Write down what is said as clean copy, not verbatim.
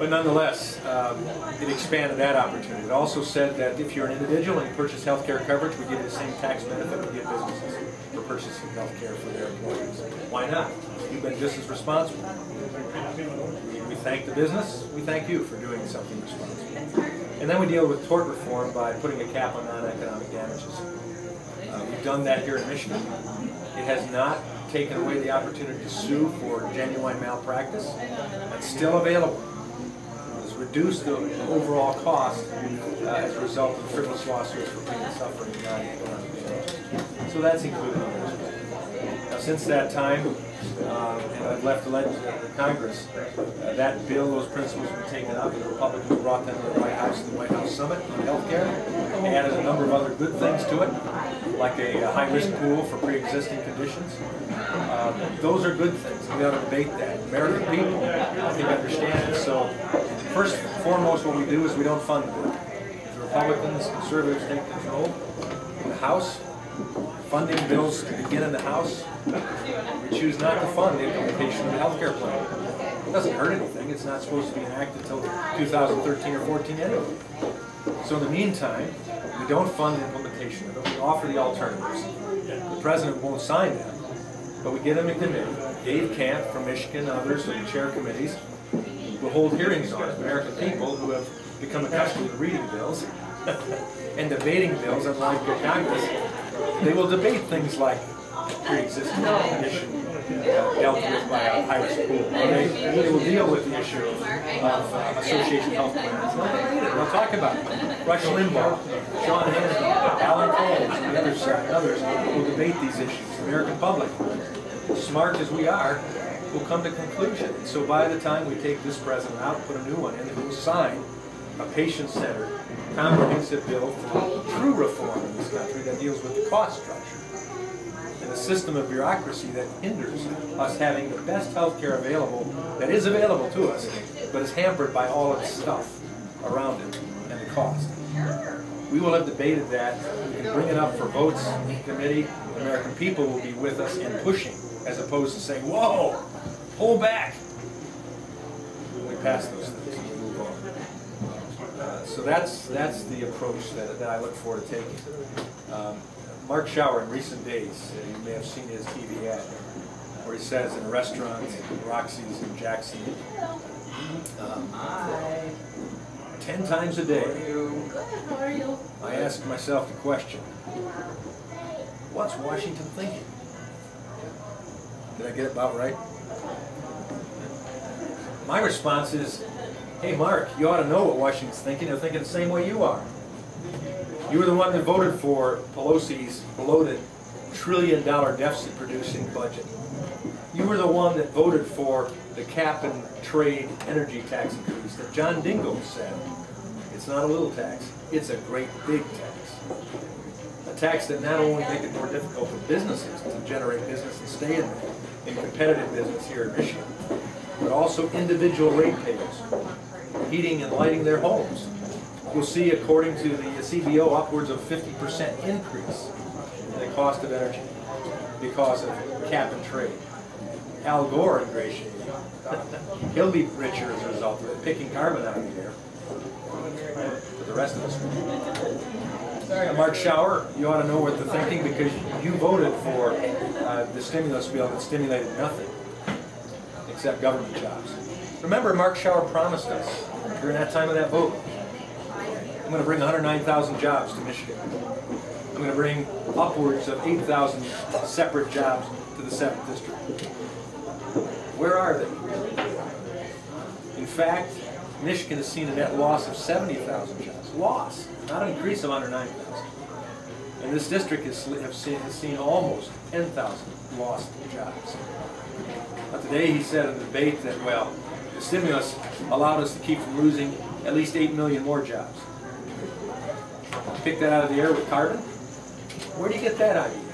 But nonetheless, it expanded that opportunity. It also said that if you're an individual and you purchase health care coverage, we give you the same tax benefit we give businesses for purchasing health care for their employees. Why not? You've been just as responsible. We thank the business, we thank you for doing something responsible. And then we deal with tort reform by putting a cap on non-economic damages. We've done that here in Michigan. It has not taken away the opportunity to sue for genuine malpractice. It's still available. It's reduced the overall cost as a result of frivolous lawsuits for people suffering non-economic damages. So that's included in there. Now, since that time, and I've left the Congress, that bill, those principles have been taken up, and the Republicans brought them to the White House and the White House Summit on health care. They added a number of other good things to it, like a high-risk pool for pre-existing conditions. Those are good things. We ought to debate that. American people, I think, understand it. So, first and foremost, what we do is we don't fund the bill. The Republicans, conservatives take control in the House. Funding bills to begin in the House. We choose not to fund the implementation of the health care plan. It doesn't hurt anything. It's not supposed to be enacted until 2013 or 14 anyway. So in the meantime, we don't fund the implementation of it. We offer the alternatives. The President won't sign them, but we get them in committee. Dave Camp from Michigan and others who chair committees will hold hearings on it. American people who have become accustomed to reading bills and debating bills, unlike the Congress, they will debate things like pre-existing condition dealt with by a high-risk pool. They will deal with the issue of association health plans. They'll talk about it. Rush Limbaugh, Sean Hannity, Alan Coles, and the others will debate these issues. The American public, smart as we are, will come to conclusion. And so by the time we take this president out and put a new one in, it will sign a patient-centered, comprehensive bill for true reform in this country that deals with the cost structure and the system of bureaucracy that hinders us having the best health care available, that is available to us, but is hampered by all of the stuff around it and the cost. We will have debated that. We can bring it up for votes in committee. The American people will be with us in pushing, as opposed to saying, whoa, pull back. We pass those things and we move on. So that's the approach that I look forward to taking. Mark Schauer, in recent days, you may have seen his TV ad, where he says in a restaurant, Roxy's in Jackson, 10 times a day, I ask myself the question, what's Washington thinking? Did I get it about right? My response is, hey Mark, you ought to know what Washington's thinking. They're thinking the same way you are. You were the one that voted for Pelosi's bloated trillion-dollar deficit-producing budget. You were the one that voted for the cap-and-trade energy tax increase that John Dingell said, it's not a little tax, it's a great big tax. A tax that not only makes it more difficult for businesses to generate business and stay in competitive business here in Michigan, but also individual ratepayers, heating and lighting their homes. You'll see, according to the CBO, upwards of 50% increase in the cost of energy because of cap and trade. Al Gore ingratiated. He'll be richer as a result of it, picking carbon out of the air for the rest of us. Mark Schauer, you ought to know what they're thinking because you voted for the stimulus bill that stimulated nothing except government jobs. Remember, Mark Schauer promised us during that time of that vote, I'm going to bring 109,000 jobs to Michigan. I'm going to bring upwards of 8,000 separate jobs to the 7th District. Where are they? In fact, Michigan has seen a net loss of 70,000 jobs. Loss, not an increase of 109,000. And this district has seen almost 10,000 lost jobs. Now today he said in the debate that, well, the stimulus allowed us to keep from losing at least 8 million more jobs. Pick that out of the air with carbon? Where do you get that idea?